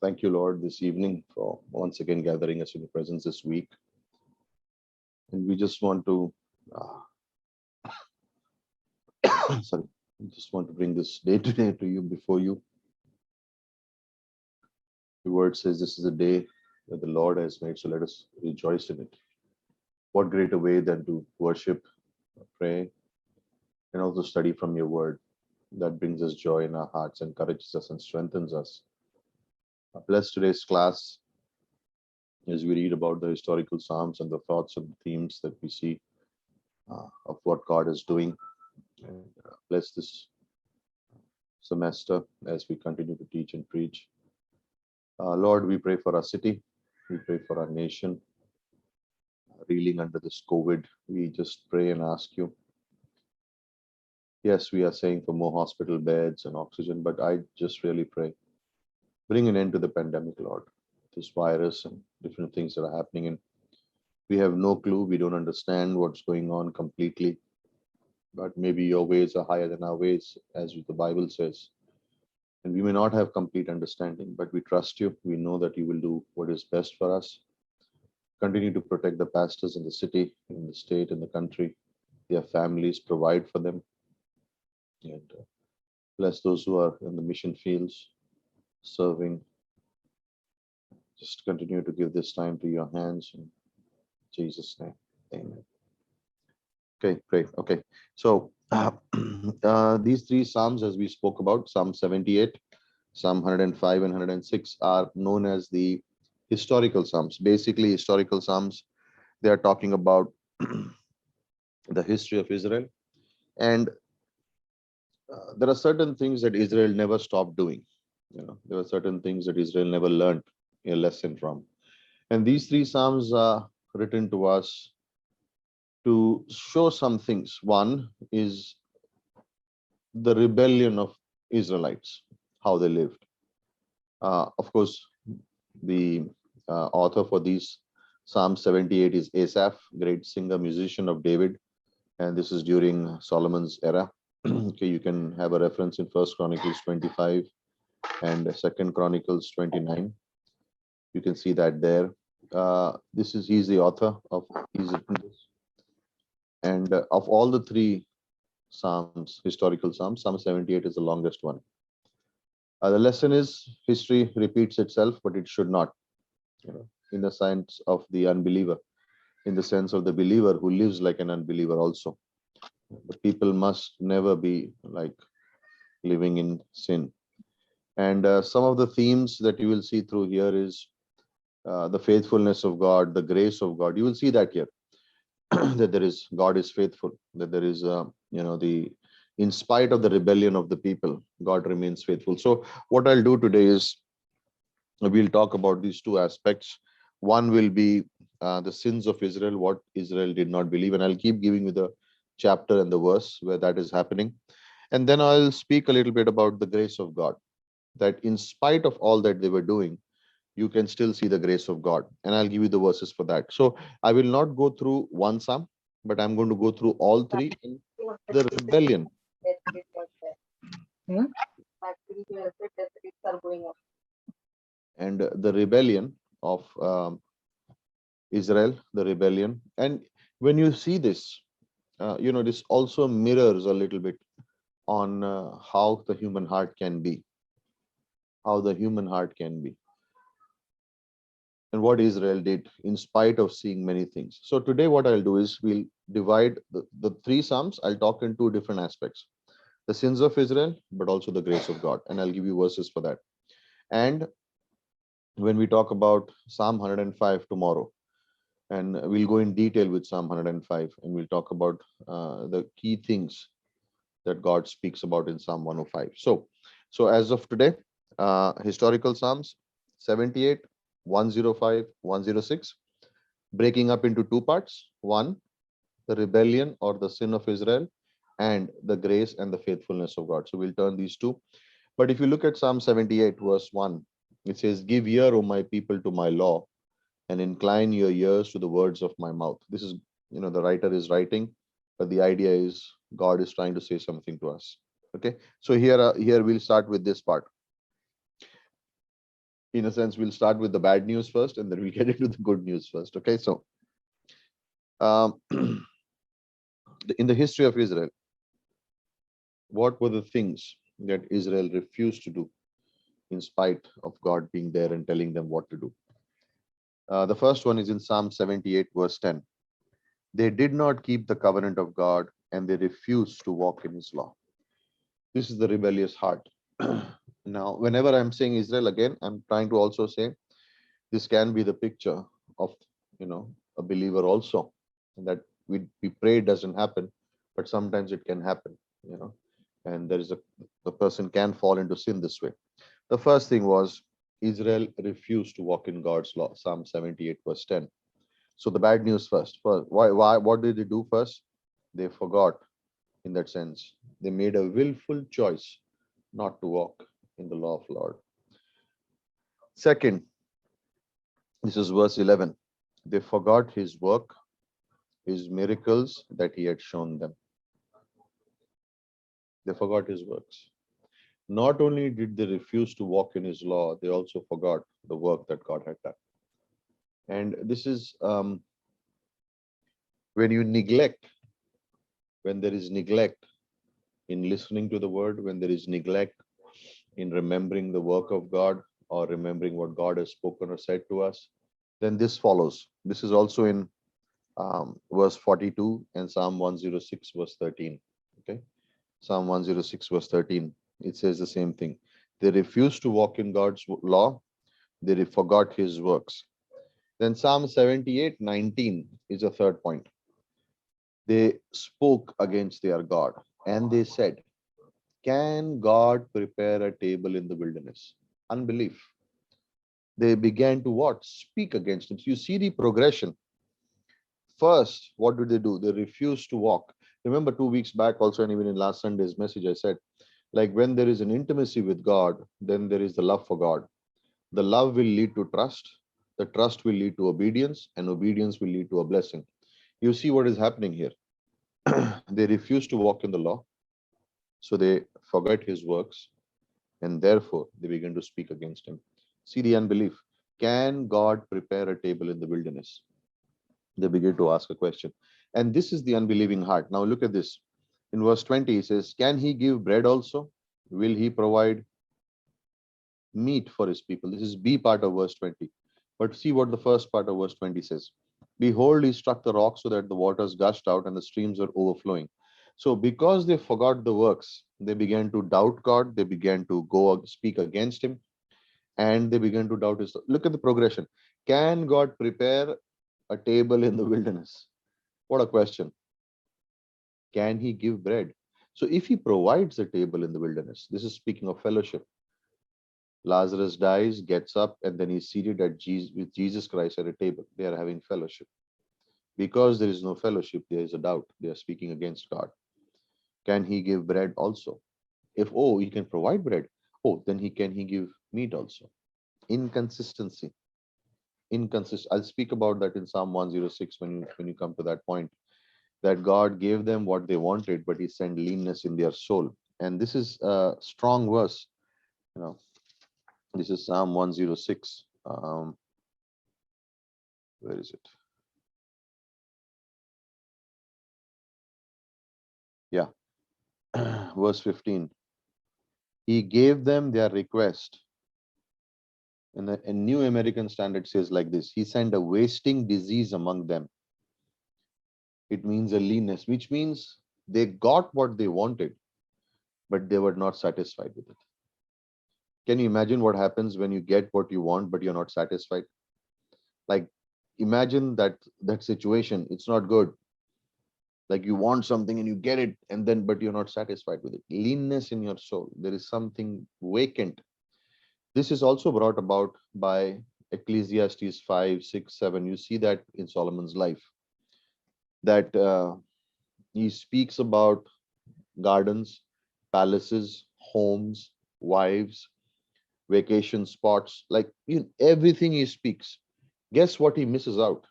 Thank you, Lord, this evening for once again gathering us in your presence this week. And we just want to, sorry, we just want to bring this day today to you before you. The word says this is a day that the Lord has made, so let us rejoice in it. What greater way than to worship, pray, and also study from your word that brings us joy in our hearts, encourages us, and strengthens us. Bless today's class as we read about the historical Psalms and the thoughts and themes that we see of what God is doing. And bless this semester as we continue to teach and preach. Lord, we pray for our city. We pray for our nation, reeling under this COVID. We just pray and ask you. Yes, we are saying for more hospital beds and oxygen, but I just really pray. Bring an end to the pandemic, Lord. This virus and different things that are happening. And we have no clue. We don't understand what's going on completely. But maybe your ways are higher than our ways, as the Bible says. And we may not have complete understanding, but we trust you. We know that you will do what is best for us. Continue to protect the pastors in the city, in the state, in the country, their families, provide for them. And bless those who are in the mission fields, serving. Just continue to give this time to your hands in Jesus' name. Amen. Okay, great. Okay. So these three Psalms, as we spoke about, Psalm 78, Psalm 105 and 106 are known as the historical Psalms. Basically, historical Psalms, they are talking about the history of Israel. And there are certain things that Israel never stopped doing. There are certain things that Israel never learned a lesson from. And these three Psalms are written to us to show some things. One is the rebellion of Israelites, how they lived. Of course, the author for these Psalm 78 is Asaph, great singer, musician of David, and this is during Solomon's era. Okay, you can have a reference in First Chronicles 25 and Second Chronicles 29. You can see that there. He's the author of he's written this. And of all the three Psalms, historical Psalms, Psalm 78 is the longest one. The lesson is history repeats itself, but it should not, in the sense of the unbeliever, in the sense of the believer who lives like an unbeliever also. The people must never be like living in sin. And some of the themes that you will see through here is the faithfulness of God, the grace of God. You will see that here, that there is God is faithful, that there is, in spite of the rebellion of the people, God remains faithful. So what I'll do today is we'll talk about these two aspects. One will be the sins of Israel, what Israel did not believe, and I'll keep giving you the chapter and the verse where that is happening. And then I'll speak a little bit about the grace of God, that in spite of all that they were doing, you can still see the grace of God. And I'll give you the verses for that. So I will not go through one psalm, but I'm going to go through all three. The rebellion. Hmm? And the rebellion of Israel, the rebellion. And when you see this, this also mirrors a little bit on how the human heart can be, how the human heart can be, and what Israel did in spite of seeing many things. So today what I'll do is we'll divide the three Psalms. I'll talk in two different aspects, the sins of Israel, but also the grace of God. And I'll give you verses for that. And when we talk about Psalm 105 tomorrow, and we'll go in detail with Psalm 105, and we'll talk about the key things that God speaks about in Psalm 105. So as of today, historical Psalms 78, 105, 106, breaking up into two parts. One, the rebellion or the sin of Israel, and the grace and the faithfulness of God. So we'll turn these two. But if you look at Psalm 78, verse 1, it says, "Give ear, O my people, to my law, and incline your ears to the words of my mouth." This is, the writer is writing, but the idea is God is trying to say something to us. Okay, so here we'll start with this part. In a sense, we'll start with the bad news first, and then we'll get into the good news first. Okay, so um, in the history of Israel, what were the things that Israel refused to do in spite of God being there and telling them what to do? The first one is in Psalm 78, verse 10. They did not keep the covenant of God, and they refused to walk in his law. This is the rebellious heart. Now, whenever I'm saying Israel again, I'm trying to also say this can be the picture of, a believer also, that we pray it doesn't happen, but sometimes it can happen, and the person can fall into sin this way. The first thing was Israel refused to walk in God's law, Psalm 78, verse 10. So the bad news first. What did they do first? They forgot, in that sense. They made a willful choice not to walk in the law of Lord. Second, this is verse 11. They forgot his work, his miracles that he had shown them. They forgot his works. Not only did they refuse to walk in his law, they also forgot the work that God had done. And this is when you neglect, when there is neglect in listening to the word, when there is neglect in remembering the work of God or remembering what God has spoken or said to us, then this follows. This is also in verse 42 and Psalm 106, verse 13. Okay, Psalm 106, verse 13. It says the same thing. They refused to walk in God's law. They forgot his works. Then Psalm 78, 19 is a third point. They spoke against their God and they said, can God prepare a table in the wilderness? Unbelief. They began to what? Speak against him. So you see the progression. First, what did they do? They refused to walk. Remember 2 weeks back also, and even in last Sunday's message, I said, like when there is an intimacy with God, then there is the love for God. The love will lead to trust. The trust will lead to obedience, and obedience will lead to a blessing. You see what is happening here. They refuse to walk in the law, so they forget his works, and therefore they begin to speak against him. See the unbelief. Can God prepare a table in the wilderness? They begin to ask a question. And this is the unbelieving heart. Now look at this. In verse 20, he says, can he give bread also? Will he provide meat for his people? This is B part of verse 20. But see what the first part of verse 20 says. Behold, he struck the rock so that the waters gushed out and the streams were overflowing. So because they forgot the works, they began to doubt God. They began to go speak against him, and they began to doubt his. Look at the progression. Can God prepare a table in the wilderness? What a question. Can he give bread? So if he provides a table in the wilderness, this is speaking of fellowship. Lazarus dies, gets up, and then he's seated with Jesus Christ at a table. They are having fellowship. Because there is no fellowship, there is a doubt. They are speaking against God. Can he give bread also? If, oh, he can provide bread, oh, then can he give meat also? Inconsistency. I'll speak about that in Psalm 106 when you come to that point. That God gave them what they wanted, but he sent leanness in their soul. And this is a strong verse. This is Psalm 106. Where is it? Yeah. Verse 15. He gave them their request. And a New American Standard says like this. He sent a wasting disease among them. It means a leanness, which means they got what they wanted, but they were not satisfied with it. Can you imagine what happens when you get what you want, but you're not satisfied? Like, imagine that situation. It's not good. Like you want something and you get it, and then but you're not satisfied with it. Leanness in your soul. There is something vacant. This is also brought about by Ecclesiastes 5, 6, 7. You see that in Solomon's life. That he speaks about gardens, palaces, homes, wives, vacation spots, like everything he speaks. Guess what he misses out?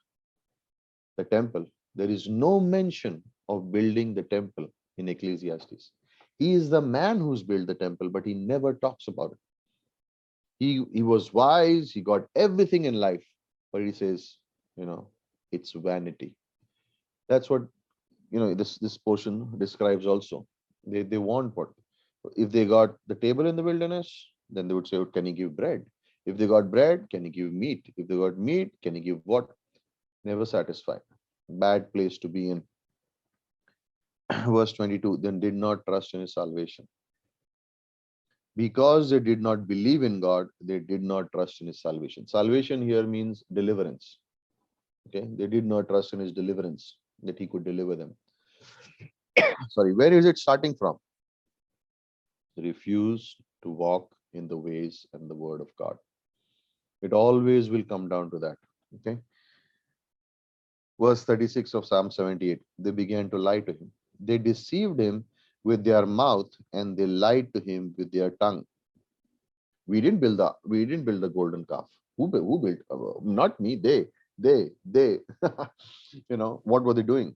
The temple. There is no mention of building the temple in Ecclesiastes. He is the man who's built the temple, but he never talks about it. He was wise, he got everything in life, but he says, you know, it's vanity. That's what, this portion describes also. They want what? If they got the table in the wilderness, then they would say, "Oh, can you give bread? If they got bread, can you give meat? If they got meat, can you give what?" Never satisfied. Bad place to be in. Verse 22, then did not trust in his salvation. Because they did not believe in God, they did not trust in his salvation. Salvation here means deliverance. Okay, they did not trust in his deliverance, that he could deliver them. Sorry, where is it starting from? Refuse to walk in the ways and the word of God. It always will come down to that. Okay. Verse 36 of Psalm 78. They began to lie to him. They deceived him with their mouth and they lied to him with their tongue. We didn't build the golden calf. Who built? Not me. They. What were they doing?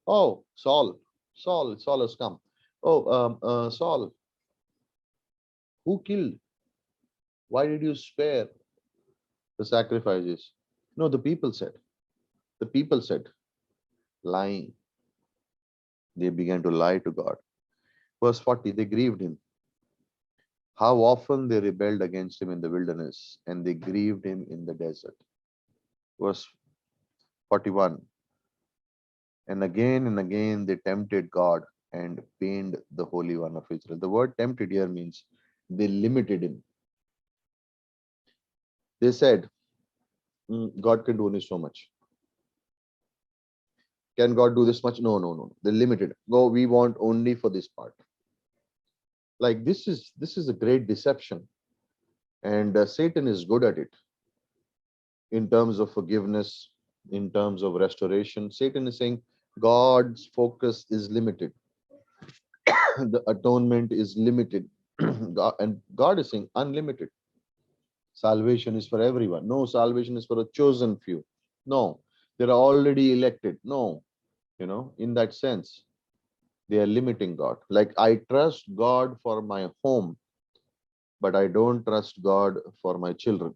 Oh, Saul has come. Oh, Saul, who killed? Why did you spare the sacrifices? No, the people said. The people said, lying. They began to lie to God. Verse 40, they grieved him. How often they rebelled against him in the wilderness, and they grieved him in the desert. Verse 41, and again they tempted God and pained the Holy One of Israel. The word tempted here means they limited him. They said, God can do only so much. Can God do this much? No, no, no. They limited. No, we want only for this part. Like this is a great deception, and Satan is good at it in terms of forgiveness, in terms of restoration. Satan is saying God's focus is limited. The atonement is limited. God is saying unlimited. Salvation is for everyone. No, salvation is for a chosen few. No, they're already elected. No, in that sense, they are limiting God. Like I trust God for my home, but I don't trust God for my children.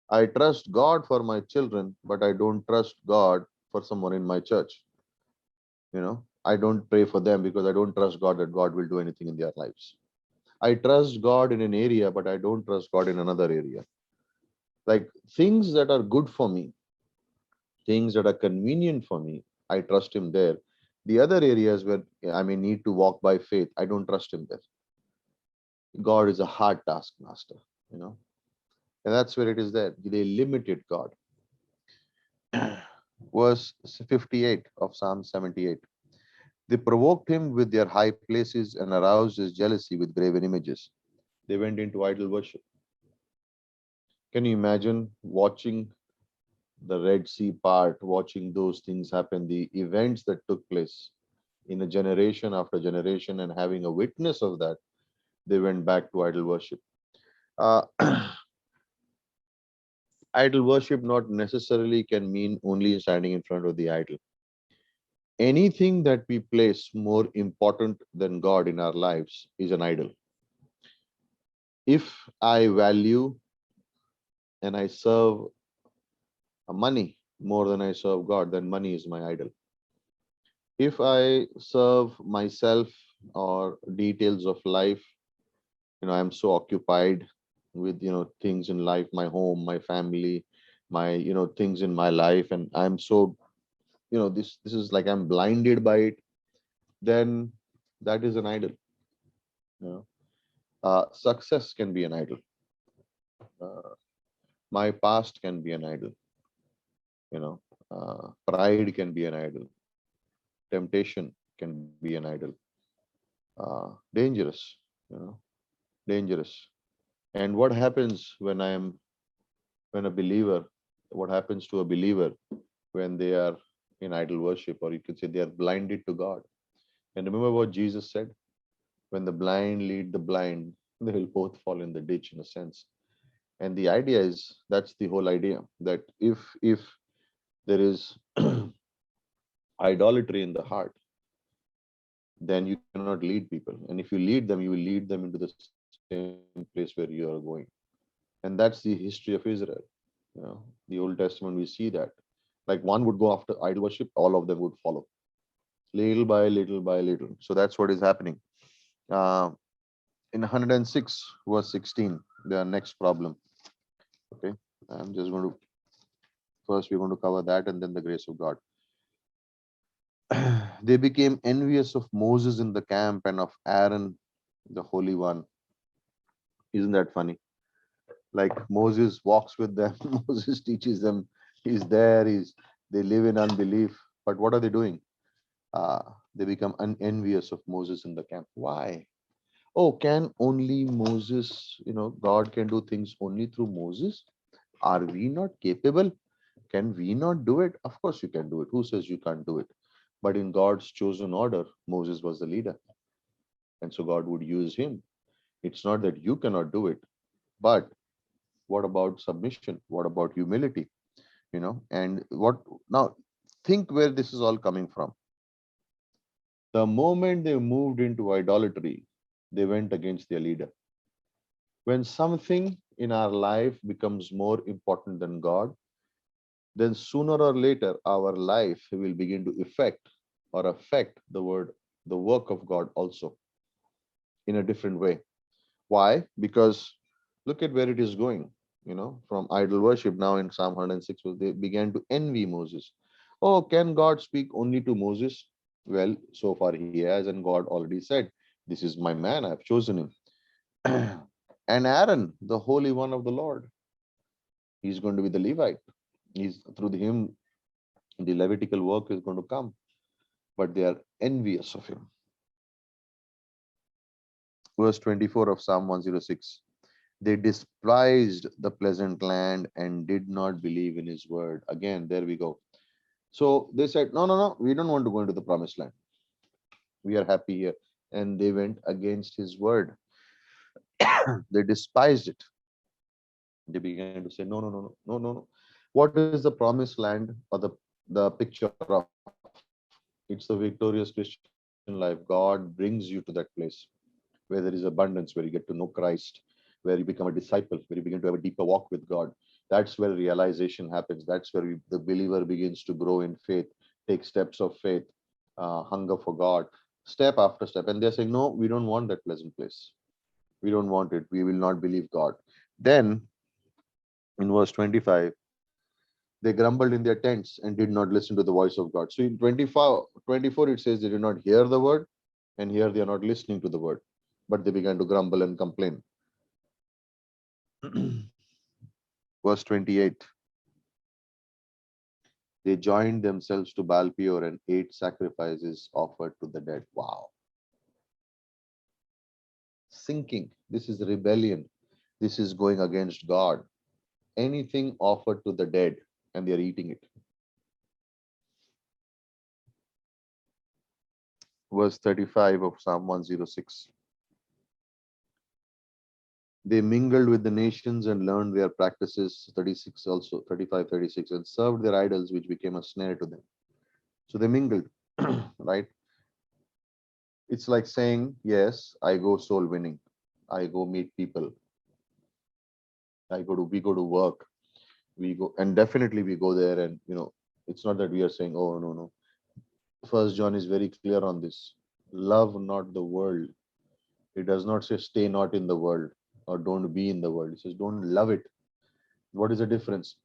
I trust God for my children, but I don't trust God for someone in my church. I don't pray for them because I don't trust God that God will do anything in their lives. I trust God in an area, but I don't trust God in another area. Like things that are good for me, things that are convenient for me, I trust Him there. The other areas where I may need to walk by faith, I don't trust Him there. God is a hard taskmaster, you know, and that's where it is there. They limited God. Verse 58 of Psalm 78. They provoked him with their high places and aroused his jealousy with graven images. They went into idol worship. Can you imagine watching the Red Sea part, watching those things happen, the events that took place in a generation after generation, and having a witness of that? They went back to idol worship. Uh, idol worship not necessarily can mean only standing in front of the idol. Anything that we place more important than God in our lives is an idol. If I value and I serve money more than I serve God, then money is my idol. If I serve myself or details of life, I'm so occupied with, things in life, my home, my family, my, things in my life, and I'm so, this is like I'm blinded by it, then that is an idol. You know, success can be an idol. Uh, my past can be an idol. Pride can be an idol. Temptation can be an idol. Dangerous, you know, dangerous. And what happens when a believer, what happens to a believer when they are in idol worship, or you could say they are blinded to God? And remember what Jesus said: when the blind lead the blind, they will both fall in the ditch, in a sense. And the idea is, that's the whole idea, that if there is idolatry in the heart, then you cannot lead people. And if you lead them, you will lead them into the same place where you are going. And that's the history of Israel. The Old Testament, we see that. Like one would go after idol worship, all of them would follow, little by little by little. So that's what is happening. Uh, in 106, verse 16, the next problem. Okay, I'm just going to first we're going to cover that and then the grace of God. They became envious of Moses in the camp and of Aaron, the Holy One. Isn't that funny? Like Moses walks with them, Moses teaches them, he's there, they live in unbelief. But what are they doing? Uh, they become envious of Moses in the camp. Why? Oh, can only Moses, God can do things only through Moses? Are we not capable? Can we not do it? Of course you can do it. Who says you can't do it? But in God's chosen order, Moses was the leader. And so God would use him. It's not that you cannot do it, but what about submission? What about humility? And what now? Think where this is all coming from. The moment they moved into idolatry, they went against their leader. When something in our life becomes more important than God, then sooner or later our life will begin to affect the work of God also in a different way. Why? Because look at where it is going. From idol worship now in Psalm 106, they began to envy Moses. Oh, can God speak only to Moses? Well, so far he has, and God already said, "This is my man, I've chosen him." And Aaron, the Holy One of the Lord, he's going to be the Levite. He's through him, the Levitical work is going to come, but they are envious of him. Verse 24 of Psalm 106. They despised the pleasant land and did not believe in his word. Again, there we go. So they said, no, no, no, we don't want to go into the promised land. We are happy here. And they went against his word. They despised it. They began to say, no, no, no, no, no, no, no. What is the promised land or the picture of? It's the victorious Christian life. God brings you to that place where there is abundance, where you get to know Christ, where you become a disciple, where you begin to have a deeper walk with God. That's where realization happens. That's where the believer begins to grow in faith, take steps of faith, hunger for God, step after step. And they're saying, no, we don't want that pleasant place. We don't want it. We will not believe God. Then in verse 25, they grumbled in their tents and did not listen to the voice of God. So in 24, it says they did not hear the word, and here they are not listening to the word, but they began to grumble and complain. Verse 28, they joined themselves to Baal Peor and ate sacrifices offered to the dead. Wow. Sinking. This is rebellion. This is going against God. Anything offered to the dead, and they are eating it. Verse 35 of Psalm 106. They mingled with the nations and learned their practices, 36 also, 35, 36, and served their idols, which became a snare to them. So they mingled, right? It's like saying, yes, I go soul winning. I go meet people. We go to work. We go, and definitely we go there, and it's not that we are saying, oh, no, no. First John is very clear on this. Love not the world. It does not say stay not in the world or don't be in the world. It says don't love it. What is the difference?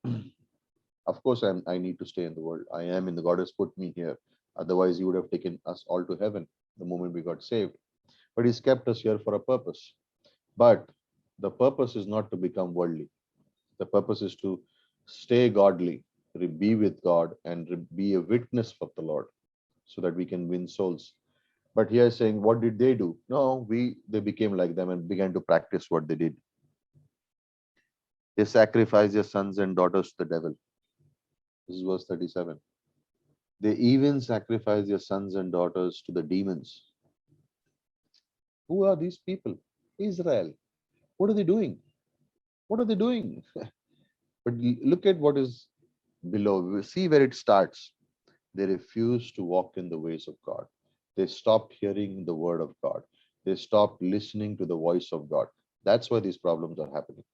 Of course, I need to stay in the world. I am in the God has put me here. Otherwise, He would have taken us all to heaven the moment we got saved. But He's kept us here for a purpose. But the purpose is not to become worldly. The purpose is to stay godly, be with God, and be a witness for the Lord, so that we can win souls. But here saying, what did they do? No, they became like them and began to practice what they did. They sacrificed their sons and daughters to the devil. This is verse 37. They even sacrifice their sons and daughters to the demons. Who are these people? Israel. What are they doing? What are they doing? But look at what is below. See where it starts. They refuse to walk in the ways of God. They stopped hearing the word of God. They stopped listening to the voice of God. That's why these problems are happening.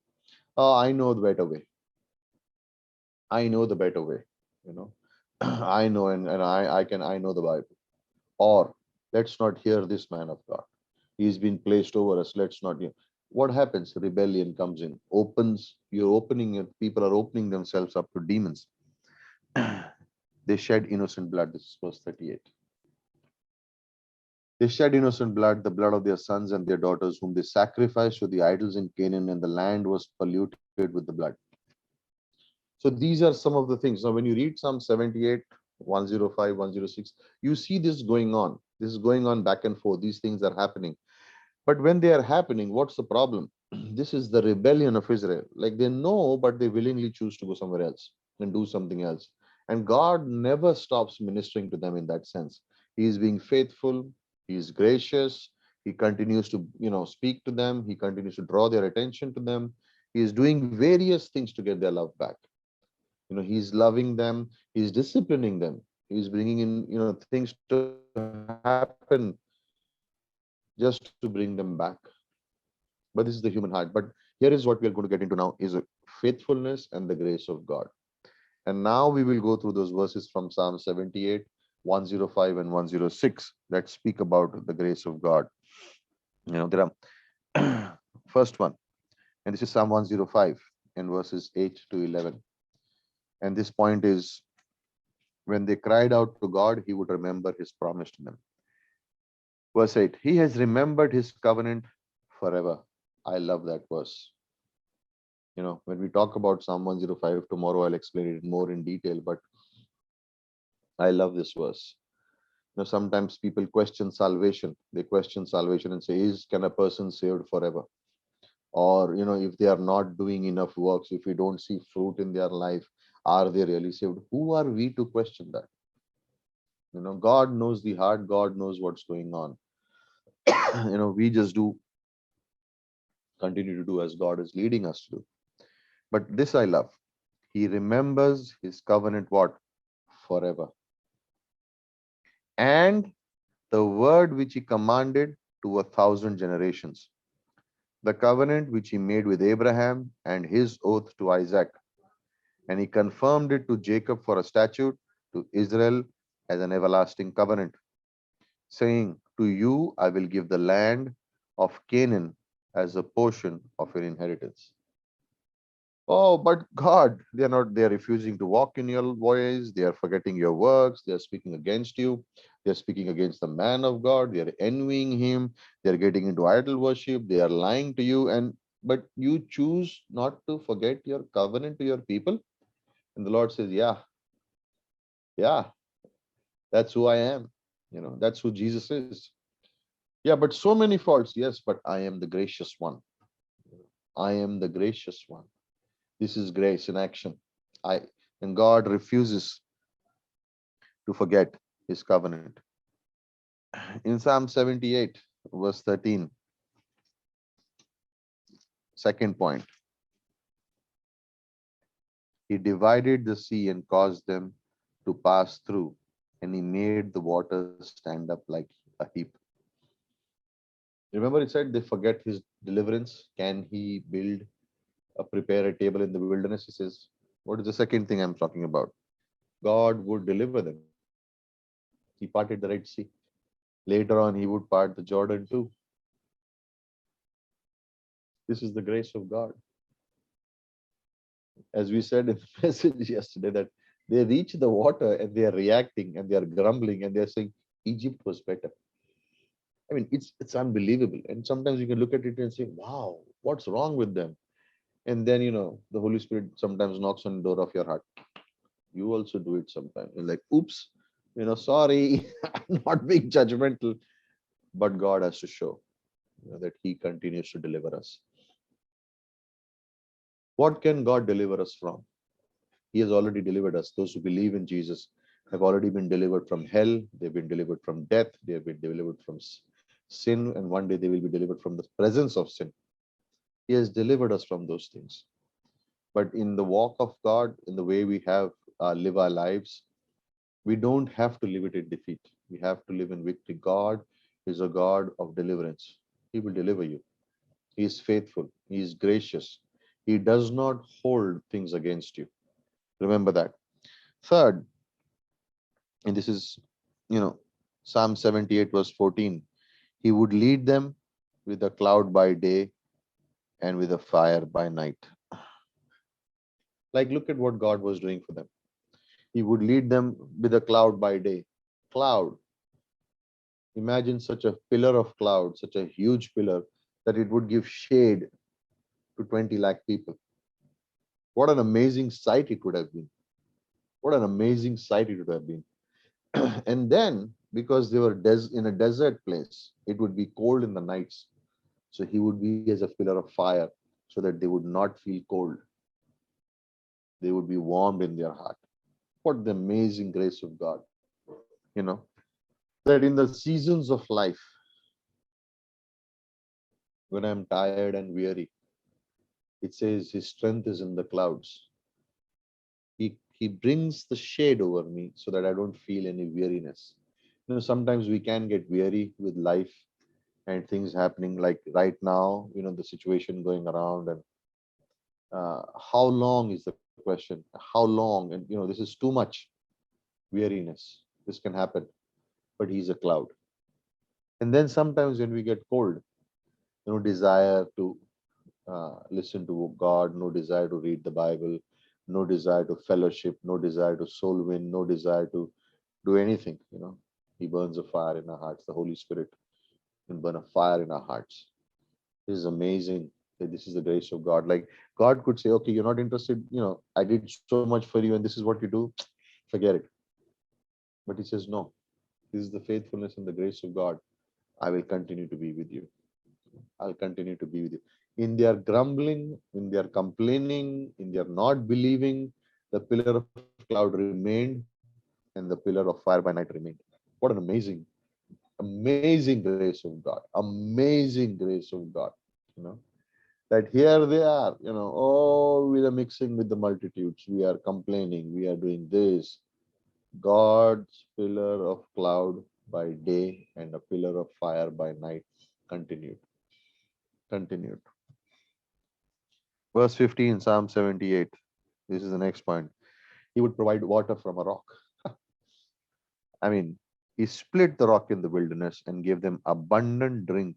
I know the better way. I know the better way. You know, I know, I know the Bible. Or let's not hear this man of God. He's been placed over us. Let's not hear. What happens? Rebellion comes in, opens, you're opening it, people are opening themselves up to demons. They shed innocent blood. This is verse 38. They shed innocent blood, the blood of their sons and their daughters, whom they sacrificed to the idols in Canaan, and the land was polluted with the blood. So these are some of the things. Now, when you read Psalm 78, 105, 106, you see this going on. This is going on back and forth. These things are happening. But when they are happening, what's the problem? This is the rebellion of Israel. Like they know, but they willingly choose to go somewhere else and do something else. And God never stops ministering to them in that sense. He is being faithful. He is gracious. He continues to, speak to them. He continues to draw their attention to them. He is doing various things to get their love back. He's loving them. He's disciplining them. He's bringing in, things to happen just to bring them back. But this is the human heart. But here is what we are going to get into now is a faithfulness and the grace of God. And now we will go through those verses from Psalm 78, 105 and 106 that speak about the grace of God. There are first one, and this is Psalm 105 and verses 8 to 11. And this point is, when they cried out to God, he would remember his promise to them. Verse 8, he has remembered his covenant forever. I love that verse. When we talk about Psalm 105 tomorrow, I'll explain it more in detail, but I love this verse. Sometimes people question salvation. They question salvation and say, can a person saved forever? Or, if they are not doing enough works, if we don't see fruit in their life, are they really saved? Who are we to question that? God knows the heart. God knows what's going on. We just continue to do as God is leading us to do. But this I love. He remembers his covenant what? Forever. And the word which he commanded to 1,000 generations. The covenant which he made with Abraham and his oath to Isaac. And he confirmed it to Jacob for a statute, to Israel as an everlasting covenant, saying, to you I will give the land of Canaan as a portion of your inheritance. Oh, but God, they are refusing to walk in your ways. They are forgetting your works. They are speaking against you. They are speaking against the man of God. They are envying him. They are getting into idol worship. They are lying to you. But you choose not to forget your covenant to your people. And the Lord says, yeah, that's who I am. That's who Jesus is. Yeah, but so many faults. Yes, but I am the gracious one. I am the gracious one. This is grace in action. And God refuses to forget his covenant. In Psalm 78, verse 13, second point, he divided the sea and caused them to pass through, and he made the waters stand up like a heap. Remember, it said they forget his deliverance. Can he prepare a table in the wilderness? He says, what is the second thing I'm talking about? God would deliver them. He parted the Red Sea. Later on, he would part the Jordan too. This is the grace of God. As we said in the message yesterday, that they reach the water and they are reacting and they are grumbling and they are saying Egypt was better. I mean, it's unbelievable. And sometimes you can look at it and say, wow, what's wrong with them? And then the Holy Spirit sometimes knocks on the door of your heart. You also do it sometimes. You're like, oops, sorry, I'm not being judgmental. But God has to show that he continues to deliver us. What can God deliver us from? He has already delivered us. Those who believe in Jesus have already been delivered from hell. They've been delivered from death. They have been delivered from sin. And one day they will be delivered from the presence of sin. He has delivered us from those things. But in the walk of God, in the way we have live our lives, we don't have to live it in defeat. We have to live in victory. God is a God of deliverance. He will deliver you. He is faithful. He is gracious. He does not hold things against you. Remember that. Third, and this is, you know, Psalm 78, verse 14. He would lead them with a cloud by day and with a fire by night. Like, look at what God was doing for them. He would lead them with a cloud by day. Cloud. Imagine such a pillar of cloud, such a huge pillar, that it would give shade to 20 lakh people. What an amazing sight it would have been. What an amazing sight it would have been. And then, because they were in a desert place, it would be cold in the nights. So he would be as a pillar of fire so that they would not feel cold. They would be warmed in their heart. What the amazing grace of God, you know, that in the seasons of life, when I'm tired and weary, it says his strength is in the clouds. He brings the shade over me so that I don't feel any weariness. Sometimes we can get weary with life and things happening, like right now, the situation going around, and how long is the question? How long? And this is too much weariness. This can happen, but he's a cloud. And then sometimes when we get cold, no desire to listen to God, no desire to read the Bible, no desire to fellowship, no desire to soul win, no desire to do anything. He burns a fire in our hearts. The Holy Spirit can burn a fire in our hearts. This is amazing. That this is the grace of God. Like, God could say, okay, you're not interested. I did so much for you, and this is what you do. Forget it. But he says, no, this is the faithfulness and the grace of God. I will continue to be with you. I'll continue to be with you. In their grumbling, in their complaining, in their not believing, the pillar of cloud remained and the pillar of fire by night remained. What an amazing grace of God. Amazing grace of God. You know, that here they are, oh, we are mixing with the multitudes. We are complaining. We are doing this. God's pillar of cloud by day and a pillar of fire by night continued. Continued. Verse 15, Psalm 78. This is the next point. He would provide water from a rock. I mean, he split the rock in the wilderness and gave them abundant drink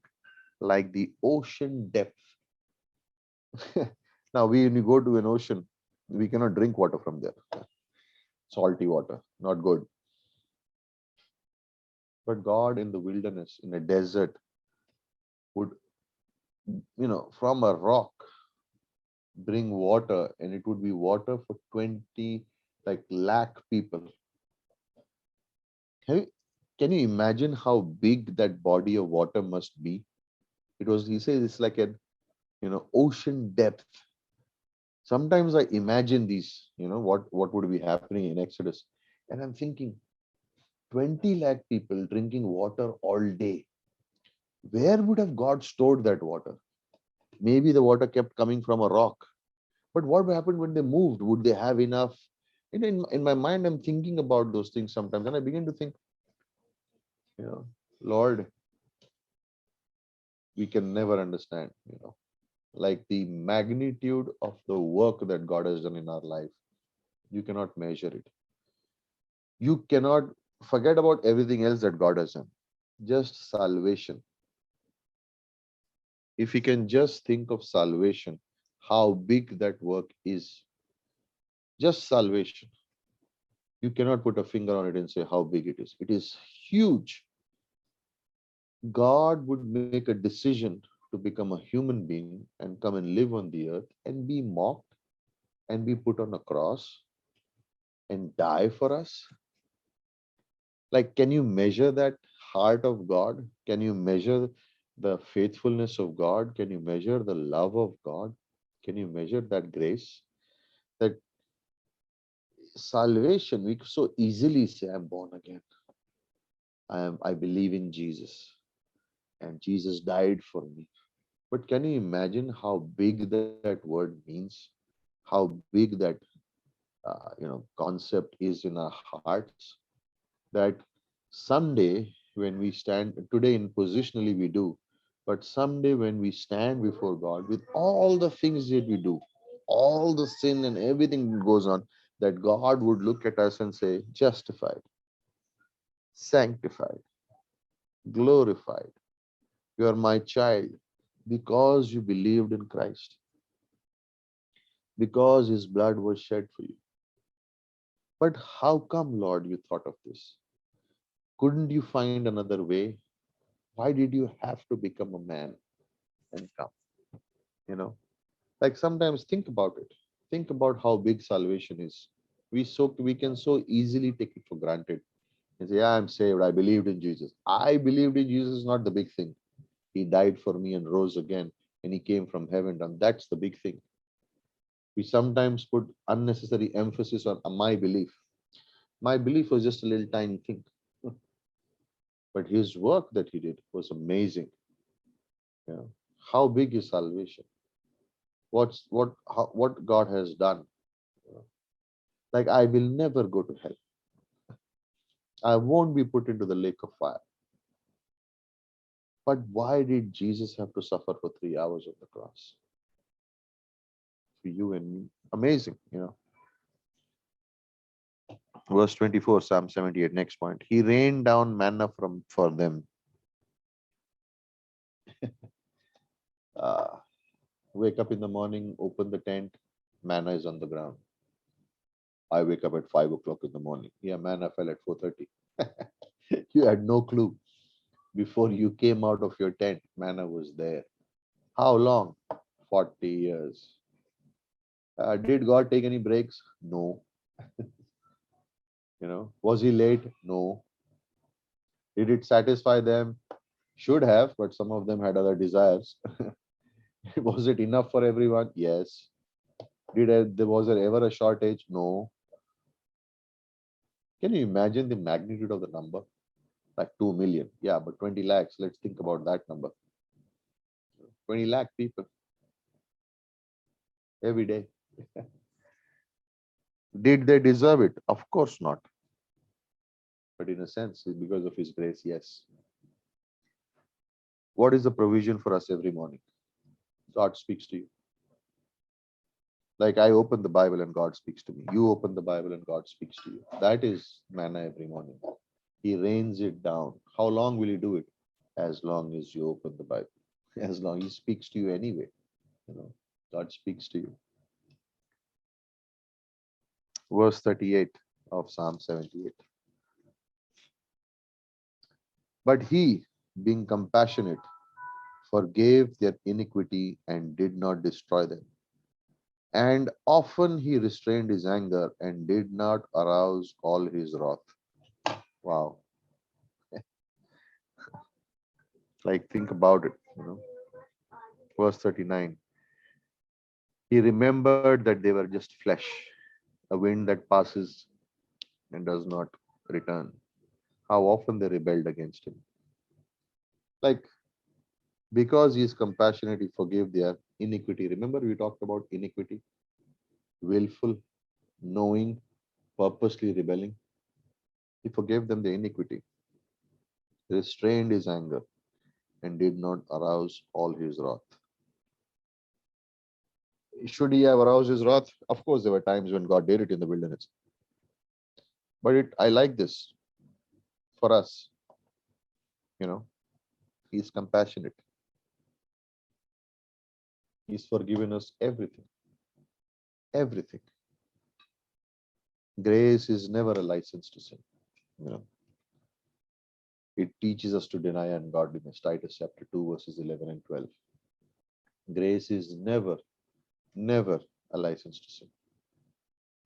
like the ocean depth. Now, when you go to an ocean, we cannot drink water from there. Salty water, not good. But God in the wilderness, in a desert, would, from a rock, bring water, and it would be water for 20 lakh people. Can you imagine how big that body of water must be? He says it's like an ocean depth. Sometimes I imagine these, what would be happening in Exodus, and I'm thinking 20 lakh people drinking water all day. Where would have God stored that water? Maybe the water kept coming from a rock. But what happened when they moved? Would they have enough? In my mind, I'm thinking about those things sometimes, and I begin to think, Lord, we can never understand, like the magnitude of the work that God has done in our life. You cannot measure it. You cannot forget about everything else that God has done. Just salvation. If you can just think of salvation, how big that work is. Just salvation. You cannot put a finger on it and say how big it is. It is huge. God would make a decision to become a human being and come and live on the earth and be mocked and be put on a cross and die for us. Like, can you measure that heart of God? Can you measure the faithfulness of God? Can you measure the love of God? Can you measure that grace? That salvation, we so easily say, I'm born again. I believe in Jesus, and Jesus died for me. But can you imagine how big that word means? How big that concept is in our hearts? That someday when we stand today in positionally we do, but someday when we stand before God with all the things that we do, all the sin and everything that goes on, that God would look at us and say, justified, sanctified, glorified. You are my child because you believed in Christ, because his blood was shed for you. But how come, Lord, you thought of this? Couldn't you find another way? Why did you have to become a man and come? You know, like sometimes think about it. Think about how big salvation is. We can so easily take it for granted and say, yeah, I'm saved. I believed in Jesus. I believed in Jesus is not the big thing. He died for me and rose again, and he came from heaven, and that's the big thing. We sometimes put unnecessary emphasis on my belief. My belief was just a little tiny thing, but his work that he did was amazing. You know, how big is salvation? What God has done? You know, like I will never go to hell. I won't be put into the lake of fire. But why did Jesus have to suffer for 3 hours on the cross for you and me? Amazing, you know. Verse 24, Psalm 78, next point. He rained down manna from for them. Uh, wake up in the morning, open the tent, manna is on the ground. I wake up at 5 o'clock in the morning. Yeah, manna fell at 4:30. You had no clue. Before you came out of your tent, manna was there. How long? 40 years. Did God take any breaks? No. You know, was he late? No. Did it satisfy them? Should have, but some of them had other desires. Was it enough for everyone? Yes. Was there ever a shortage? No. Can you imagine the magnitude of the number? Like 2 million. Yeah, but 20 lakhs. Let's think about that number. 20 lakh people every day. Did they deserve it? Of course not. But in a sense, it's because of his grace, yes. What is the provision for us every morning? God speaks to you. Like I open the Bible and God speaks to me. You open the Bible and God speaks to you. That is manna every morning. He rains it down. How long will he do it? As long as you open the Bible. As long he speaks to you anyway. You know, God speaks to you. Verse 38 of Psalm 78. But he, being compassionate, forgave their iniquity and did not destroy them. And often he restrained his anger and did not arouse all his wrath. Wow. Like think about it, you know. Verse 39. He remembered that they were just flesh, a wind that passes and does not return. How often they rebelled against him. Like because he is compassionate, he forgave their iniquity. Remember, we talked about iniquity, willful, knowing, purposely rebelling. He forgave them the iniquity, restrained his anger, and did not arouse all his wrath. Should he have aroused his wrath? Of course, there were times when God did it in the wilderness. But I like this for us. You know, he's compassionate. He's forgiven us everything. Everything. Grace is never a license to sin. You know, it teaches us to deny ungodliness. Titus chapter 2, verses 11 and 12. Grace is never a license to sin.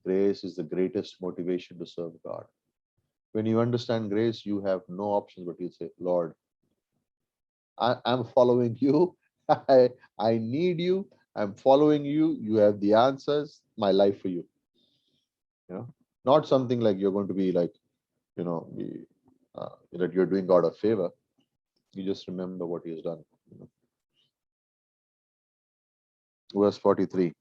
Grace is the greatest motivation to serve God. When you understand grace, you have no options but you say, Lord, I'm following you. I need you. I'm following you. You have the answers. My life for you. You know, not something like you're going to be like, that you're doing God a favor. You just remember what He has done. You know. Verse 43.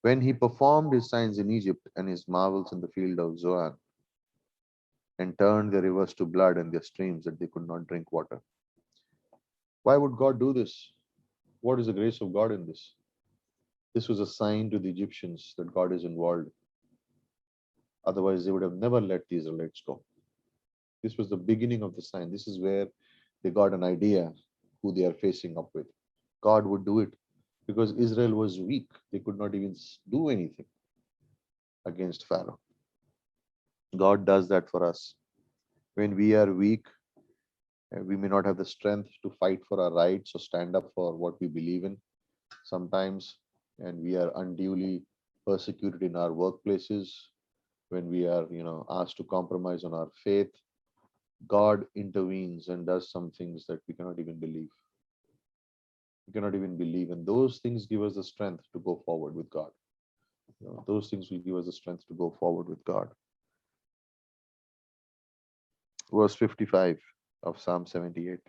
When He performed His signs in Egypt and His marvels in the field of Zoan, and turned their rivers to blood and their streams that they could not drink water. Why would God do this? What is the grace of God in this? This was a sign to the Egyptians that God is involved. Otherwise, they would have never let the Israelites go. This was the beginning of the sign. This is where they got an idea who they are facing up with. God would do it because Israel was weak. They could not even do anything against Pharaoh. God does that for us. When we are weak, we may not have the strength to fight for our rights or stand up for what we believe in sometimes, and we are unduly persecuted in our workplaces, when we are, asked to compromise on our faith, God intervenes and does some things that we cannot even believe. We cannot even believe, and those things give us the strength to go forward with God. Those things will give us the strength to go forward with God. Verse 55 of Psalm 78.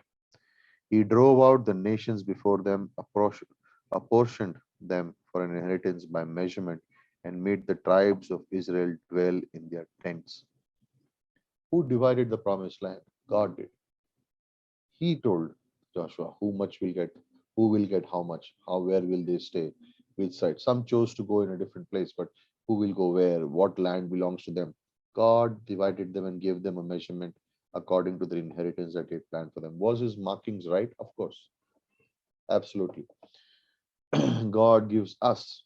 He drove out the nations before them, apportioned them for an inheritance by measurement, and made the tribes of Israel dwell in their tents. Who divided the promised land? God did. He told Joshua who much will get, who will get how much, where will they stay, which side. Some chose to go in a different place, but who will go where, what land belongs to them. God divided them and gave them a measurement according to the inheritance that He had planned for them. Was His markings right? Of course, absolutely. God gives us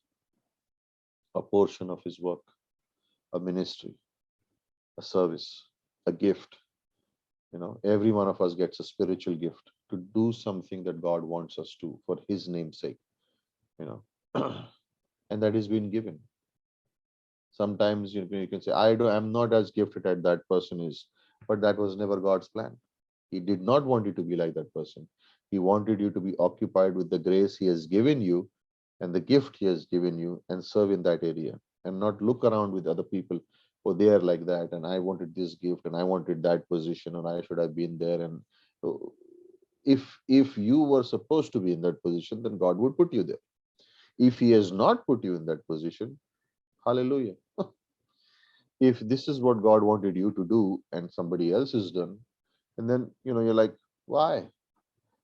a portion of His work, a ministry, a service, a gift. Every one of us gets a spiritual gift to do something that God wants us to for His name's sake, you know, and that is being given. Sometimes you can say, I'm not as gifted as that person is, but that was never God's plan. He did not want you to be like that person. He wanted you to be occupied with the grace He has given you and the gift He has given you and serve in that area and not look around with other people. Oh, they are like that, and I wanted this gift and I wanted that position and I should have been there. And so if you were supposed to be in that position, then God would put you there. If He has not put you in that position, hallelujah. If this is what God wanted you to do and somebody else has done, and then you're like, why?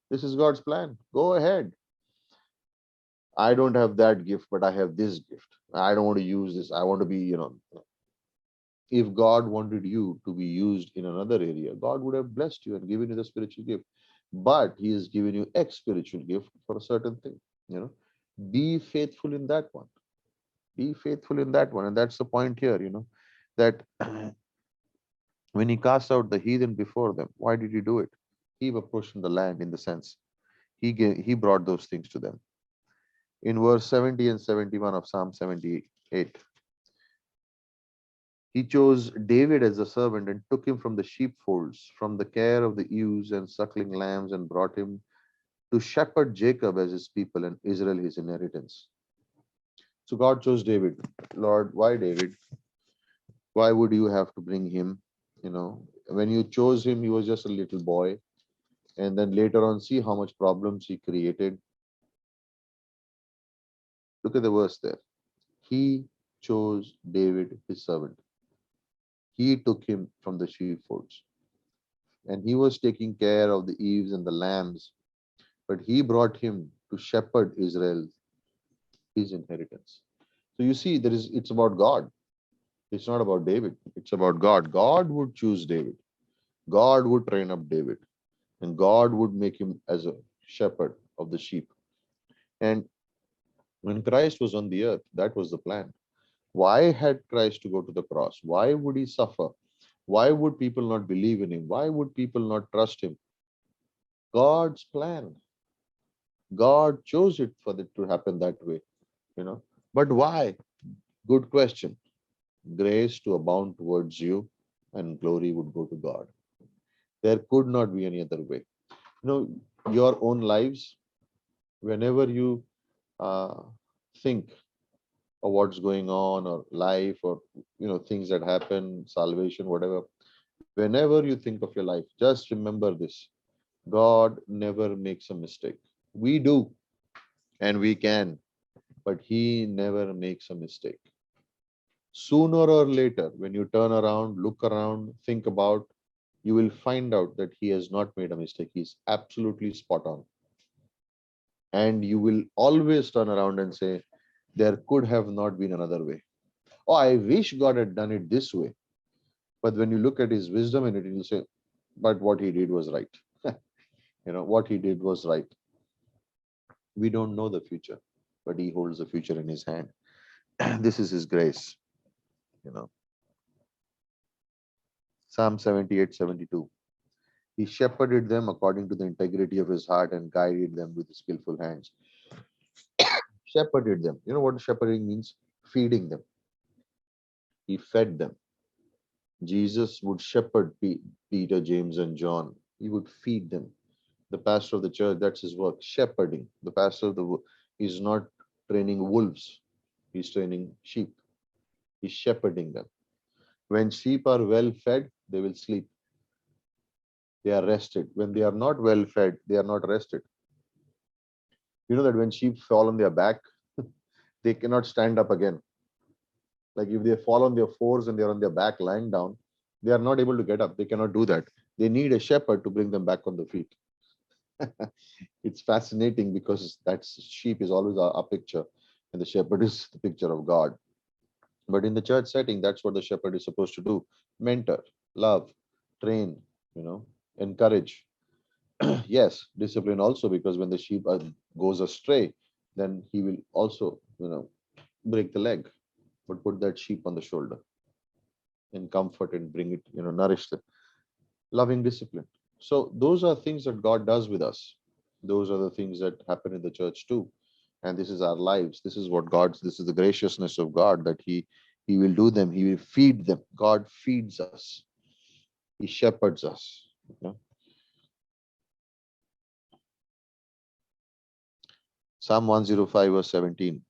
This is God's plan. Go ahead. I don't have that gift, but I have this gift. I don't want to use this. I want to be. If God wanted you to be used in another area, God would have blessed you and given you the spiritual gift. But He has given you X spiritual gift for a certain thing. Be faithful in that one. Be faithful in that one. And that's the point here, that when He cast out the heathen before them, why did He do it? He apportioned the land in the sense. He brought those things to them. In verse 70 and 71 of Psalm 78, He chose David as a servant and took him from the sheepfolds, from the care of the ewes and suckling lambs, and brought him to shepherd Jacob as His people and Israel His inheritance. So God chose David. Lord, why David? Why would you have to bring him? When you chose him, he was just a little boy. And then later on, see how much problems he created. Look at the verse there. He chose David, his servant. He took him from the sheepfolds. And he was taking care of the ewes and the lambs. But he brought him to shepherd Israel, his inheritance. So you see, it's about God. It's not about David. It's about God. God would choose David. God would train up David. And God would make him as a shepherd of the sheep. And when Christ was on the earth, that was the plan. Why had Christ to go to the cross? Why would He suffer? Why would people not believe in Him? Why would people not trust Him? God's plan. God chose it for it to happen that way. But why? Good question. Grace to abound towards you and glory would go to God. There could not be any other way. Your own lives, whenever you uh, think of what's going on or life or things that happen, salvation, whatever, whenever you think of your life, just remember this: God never makes a mistake. We do, and we can, but He never makes a mistake. Sooner or later, when you turn around, look around, think about, you will find out that He has not made a mistake. He's absolutely spot on. And you will always turn around and say, there could have not been another way. Oh, I wish God had done it this way. But when you look at his wisdom in it, you'll say, but what he did was right. What he did was right. We don't know the future, but he holds the future in his hand. This is his grace. You know, Psalm 78:72. He shepherded them according to the integrity of his heart and guided them with his skillful hands. Shepherded them. You know what shepherding means? Feeding them. He fed them. Jesus would shepherd Peter, James, and John. He would feed them. The pastor of the church, that's his work, shepherding. The pastor of is not training wolves, he's training sheep. He's shepherding them. When sheep are well fed, they will sleep. They are rested. When they are not well fed, they are not rested. You know that when sheep fall on their back, they cannot stand up again. Like if they fall on their fours and they're on their back lying down, they are not able to get up. They cannot do that. They need a shepherd to bring them back on the feet. It's fascinating because that sheep is always a picture, and the shepherd is the picture of God. But in the church setting, that's what the shepherd is supposed to do: mentor, love, train, encourage. Yes, discipline also, because when the sheep goes astray, then he will also, break the leg, but put that sheep on the shoulder and comfort and bring it, nourish them. Loving discipline. So those are things that God does with us. Those are the things that happen in the church too. And this is our lives. This is what God's, this is the graciousness of God, that He will do them. He will feed them. God feeds us. He shepherds us. Psalm 105 verse 17.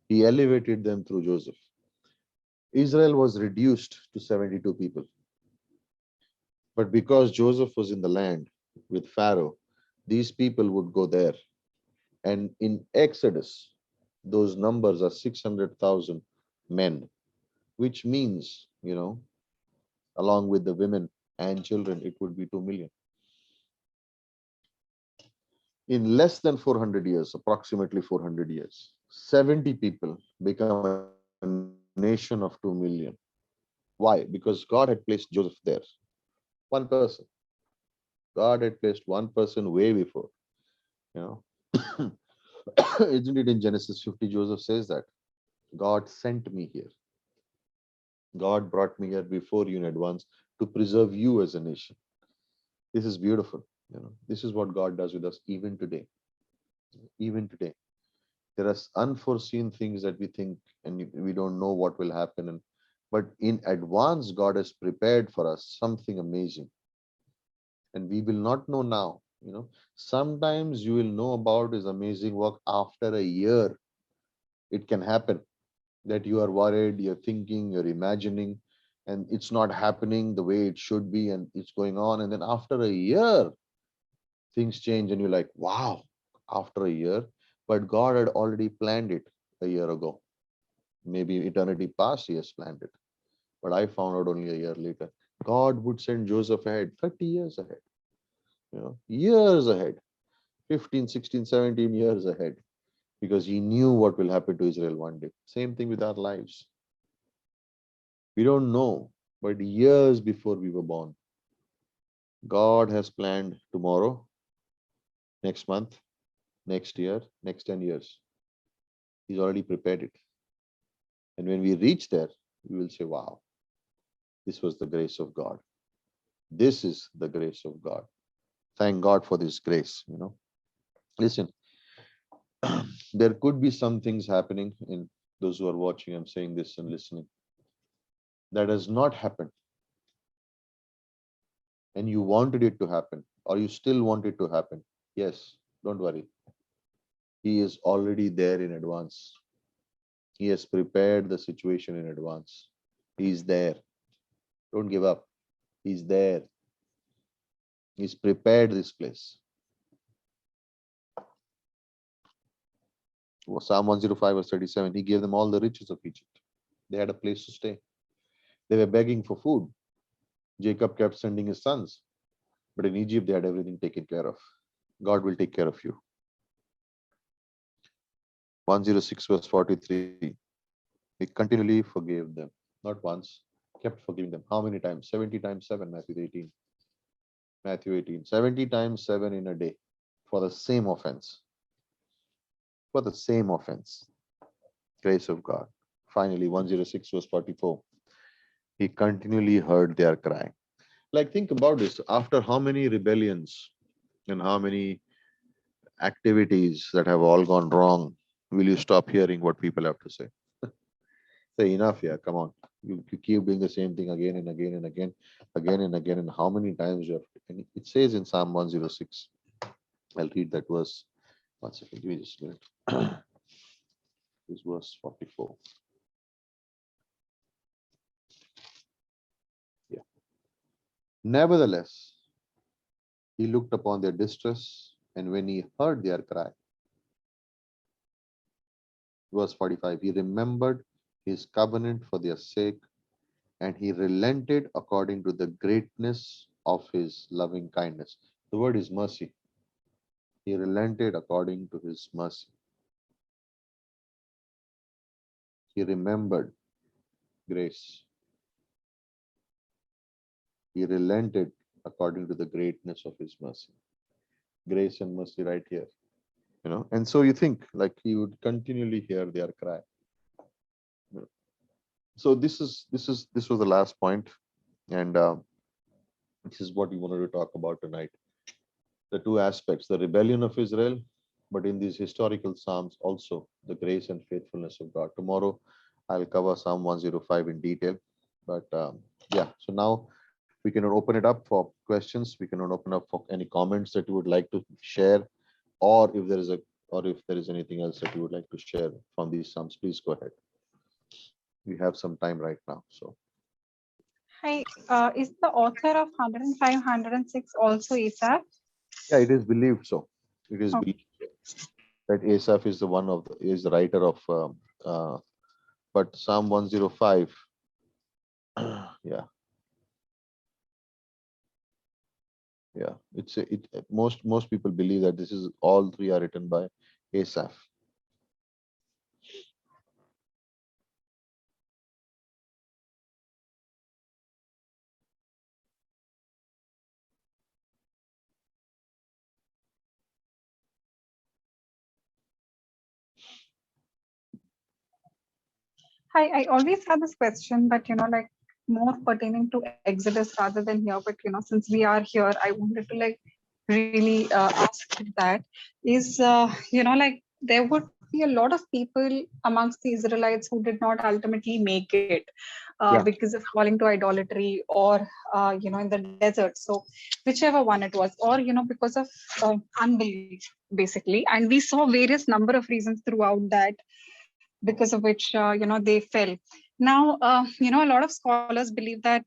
He elevated them through Joseph. Israel was reduced to 72 people. But because Joseph was in the land with Pharaoh, these people would go there. And in Exodus, those numbers are 600,000 men, which means, along with the women and children, it would be 2 million. In less than 400 years, approximately 400 years, 70 people become a nation of 2 million. Why? Because God had placed Joseph there. One person. God had placed one person way before. You know, Isn't it in Genesis 50? Joseph says that God sent me here. God brought me here before you in advance to preserve you as a nation. This is beautiful. This is what God does with us even today. Even today, there are unforeseen things that we think and we don't know what will happen. But in advance, God has prepared for us something amazing, and we will not know now. Sometimes you will know about His amazing work after a year. It can happen that you are worried, you're thinking, you're imagining, and it's not happening the way it should be, and it's going on. And then after a year, things change, and you're like, wow, after a year. But God had already planned it a year ago. Maybe eternity past, He has planned it. But I found out only a year later. God would send Joseph ahead, 30 years ahead, years ahead, 15, 16, 17 years ahead, because He knew what will happen to Israel one day. Same thing with our lives. We don't know, but years before we were born, God has planned tomorrow, next month, next year, next 10 years. He's already prepared it. And when we reach there, we will say, wow, this was the grace of God. This is the grace of God. Thank God for this grace. Listen, there could be some things happening in those who are watching. I'm saying this and listening. That has not happened. And you wanted it to happen, or you still want it to happen. Yes, don't worry. He is already there in advance. He has prepared the situation in advance. He's there. Don't give up. He's there. He's prepared this place. Psalm 105 verse 37, He gave them all the riches of Egypt. They had a place to stay. They were begging for food. Jacob kept sending his sons. But in Egypt, they had everything taken care of. God will take care of you. 106 verse 43. He continually forgave them. Not once, kept forgiving them. How many times? 70 times 7, Matthew 18. Matthew 18. 70 times 7 in a day for the same offense. For the same offense. Grace of God. Finally, 106 verse 44. He continually heard their cry. Like, think about this. After how many rebellions and how many activities that have all gone wrong, will you stop hearing what people have to say? Say, enough, yeah, come on. You keep doing the same thing again and again and again, again and again. And how many times you have to? And it says in Psalm 106, I'll read that verse. One second, give me just a minute. This verse 44. Yeah. Nevertheless, he looked upon their distress, and when he heard their cry, verse 45, he remembered his covenant for their sake, and he relented according to the greatness of his loving kindness. The word is mercy. He relented according to his mercy. He remembered grace. He relented according to the greatness of his mercy. Grace and mercy right here. And so you think like he would continually hear their cry. So this was the last point, and this is what we wanted to talk about tonight. The two aspects, the rebellion of Israel, but in these historical Psalms also the grace and faithfulness of God. Tomorrow I'll cover Psalm 105 in detail. But yeah, so now we can open it up for questions. We can open up for any comments that you would like to share, or if there is anything else that you would like to share from these Psalms, please go ahead. We have some time right now. So Hi, is the author of 105, 106 also Asaph? yeah, it is believed so. It is Okay. believed that Asaph is is the writer of but Psalm 105. Yeah, yeah. Most people believe that this is all three are written by Asaph. Hi, I always had this question, but like more pertaining to Exodus rather than here. But since we are here, I wanted to like really ask that is like there would be a lot of people amongst the Israelites who did not ultimately make it Yeah, because of falling to idolatry or in the desert. So whichever one it was, or because of unbelief basically, and we saw various number of reasons throughout that because of which they fell. Now a lot of scholars believe that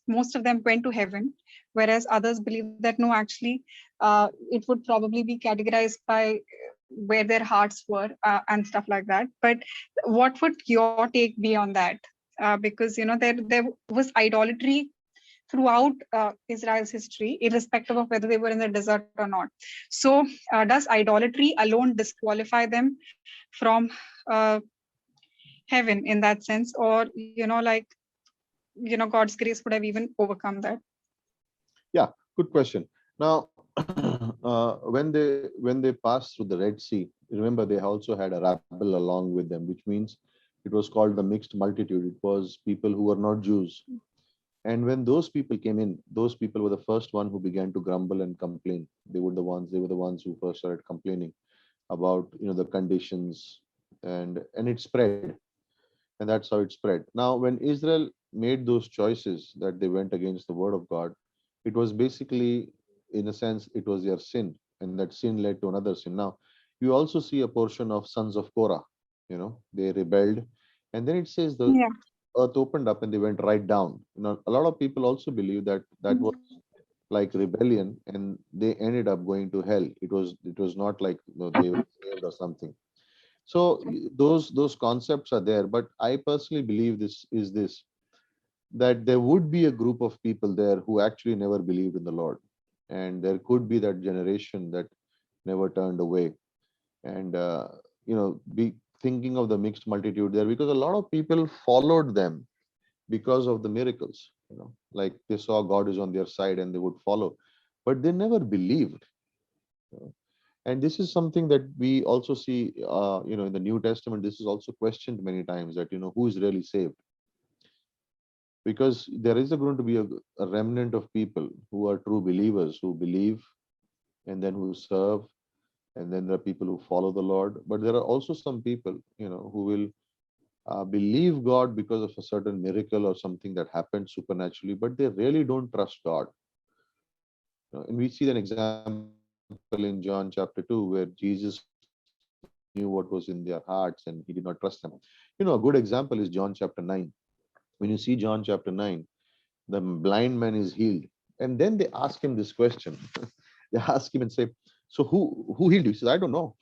most of them went to heaven, whereas others believe that no, actually it would probably be categorized by where their hearts were and stuff like that. But what would your take be on that? Because there was idolatry throughout Israel's history, irrespective of whether they were in the desert or not. So, does idolatry alone disqualify them from heaven in that sense, or like God's grace would have even overcome that? yeah. Good question. Now, when they passed through the Red Sea, remember they also had a rabble along with them, which means it was called the mixed multitude. It was people who were not Jews. And when those people came in, those people were the first one who began to grumble and complain. They were the ones who first started complaining about the conditions, and it spread, and that's how it spread. Now, when Israel made those choices that they went against the word of God, it was basically, in a sense, it was their sin, and that sin led to another sin. Now, you also see a portion of sons of Korah. They rebelled, and then it says the Yeah. earth opened up and they went right down. A lot of people also believe that that was like rebellion, and they ended up going to hell. It was not like they were saved or something. So those concepts are there, but I personally believe this, that there would be a group of people there who actually never believed in the Lord, and there could be that generation that never turned away. And be thinking of the mixed multitude there, because a lot of people followed them because of the miracles, like they saw God is on their side and they would follow, but they never believed. you know. And this is something that we also see, in the New Testament. This is also questioned many times, that, who is really saved, because there is going to be a remnant of people who are true believers, who believe and then who serve, and then there are people who follow the Lord. But there are also some people, who will believe God because of a certain miracle or something that happened supernaturally, but they really don't trust God. And we see an example in John chapter 2, where Jesus knew what was in their hearts and he did not trust them. A good example is John chapter 9. When you see John chapter 9, the blind man is healed. And then they ask him this question. They ask him and say, so who healed you? He says, I don't know.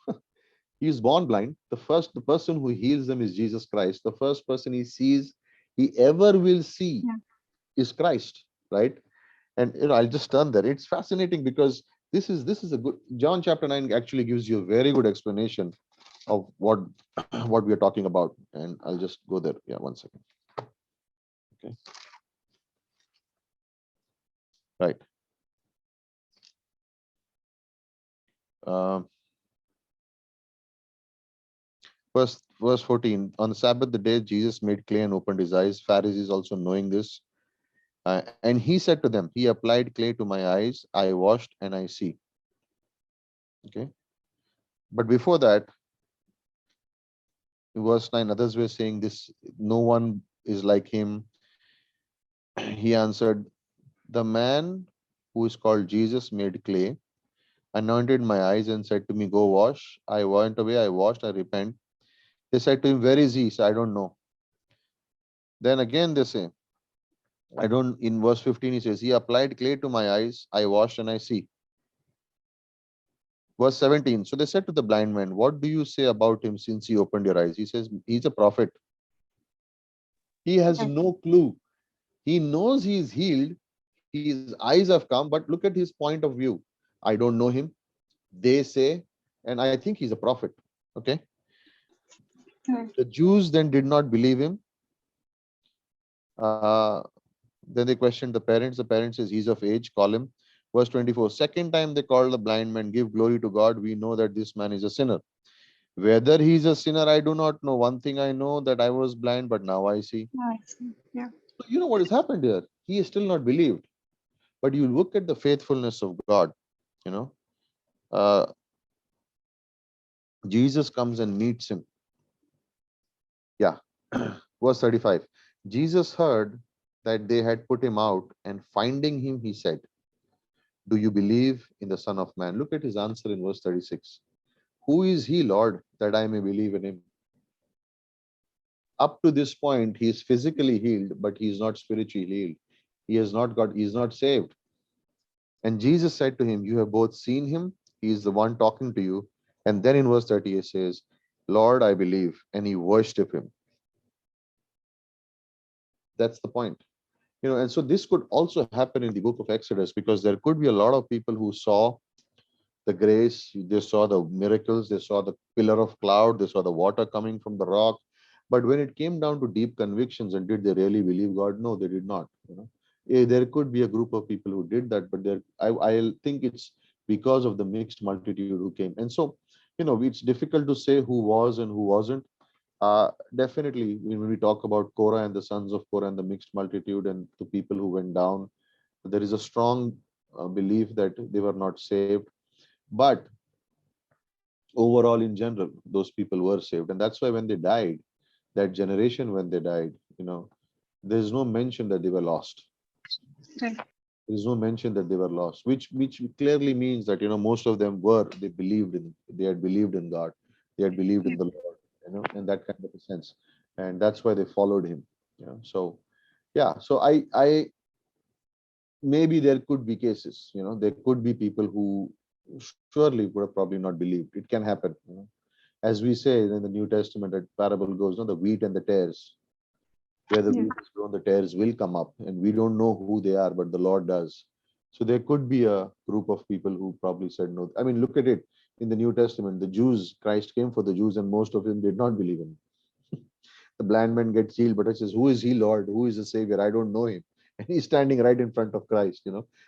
He is born blind. The person who heals them is Jesus Christ. The first person he sees, he ever will see, Yeah. is Christ, right? And I'll just turn there. It's fascinating because this is a good. John chapter 9 actually gives you a very good explanation of what what we are talking about. And I'll just go there. Yeah, one second. Okay, right. Um, verse 14. On the Sabbath, the day Jesus made clay and opened his eyes. Pharisees also knowing this. And he said to them, He applied clay to my eyes. I washed and I see. Okay. But before that, in verse 9, others were saying this, no one is like him. He answered, The man who is called Jesus made clay, anointed my eyes, and said to me, Go wash. I went away, I washed, I repent. They said to him, Where is he? He said, I don't know. Then again they say, I don't, in verse 15, he says, He applied clay to my eyes, I washed and I see. Verse 17, so they said to the blind man, What do you say about him since he opened your eyes? He says, He's a prophet. He has Okay. no clue. He knows he is healed, his eyes have come, but look at his point of view. I don't know him, they say, and I think he's a prophet. Okay. Yeah. The Jews then did not believe him. Uh, then they questioned the parents. The parents says he's of age, call him. Verse 24. Second time they called the blind man, give glory to God. We know that this man is a sinner. Whether he's a sinner, I do not know. One thing I know, that I was blind, but now I see. I see. Yeah. So you know what has happened here? He is still not believed. But you look at the faithfulness of God, you know. Uh, Jesus comes and meets him. Yeah. Verse 35. Jesus heard that they had put him out, and finding him, he said, Do you believe in the Son of Man? Look at his answer in verse 36. Who is he, Lord, that I may believe in him? Up to this point, he is physically healed, but he is not spiritually healed. He is not saved. And Jesus said to him, You have both seen him, he is the one talking to you. And then in verse 30, it says, Lord, I believe. And he worshipped him. That's the point. And so this could also happen in the book of Exodus, because there could be a lot of people who saw the grace, they saw the miracles, they saw the pillar of cloud, they saw the water coming from the rock. But when it came down to deep convictions, and did they really believe God? No, they did not. There could be a group of people who did that, but I think it's because of the mixed multitude who came. And so, it's difficult to say who was and who wasn't. Definitely, when we talk about Korah and the sons of Korah and the mixed multitude and the people who went down, there is a strong belief that they were not saved. But overall, in general, those people were saved. And that's why when they died, that generation, when they died, there's no mention that they were lost. Okay. There's no mention that they were lost, which clearly means that most of them they had believed in God, they had believed Yeah. in the Lord, in that kind of a sense, and that's why they followed him. So yeah, so I maybe there could be cases, there could be people who surely would have probably not believed. It can happen. As we say in the New Testament, that parable goes, the wheat and the tares. Where the Yeah. wheat is grown, the tares will come up, and we don't know who they are, but the Lord does. So there could be a group of people who probably said no. I mean, look at it. in the New Testament, the Jews, Christ came for the Jews, and most of them did not believe in him. The blind man gets healed, but it says, "Who is he, Lord? Who is the Savior? I don't know him." And he's standing right in front of Christ.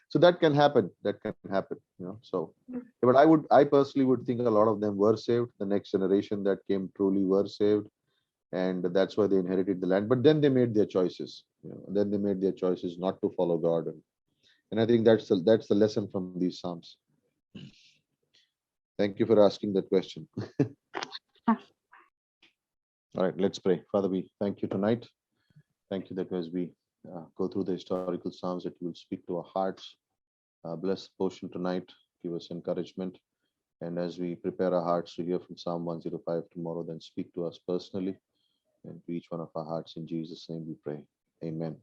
So that can happen. That can happen. So, but I personally would think a lot of them were saved. The next generation that came truly were saved, and that's why they inherited the land. But then they made their choices. Then they made their choices not to follow God, and I think that's the lesson from these Psalms. Thank you for asking that question. All right, let's pray. Father, we thank you tonight. Thank you that as we go through the historical Psalms, that you will speak to our hearts. Bless the portion tonight. Give us encouragement. And as we prepare our hearts to hear from Psalm 105 tomorrow, then speak to us personally and to each one of our hearts. In Jesus' name we pray. Amen.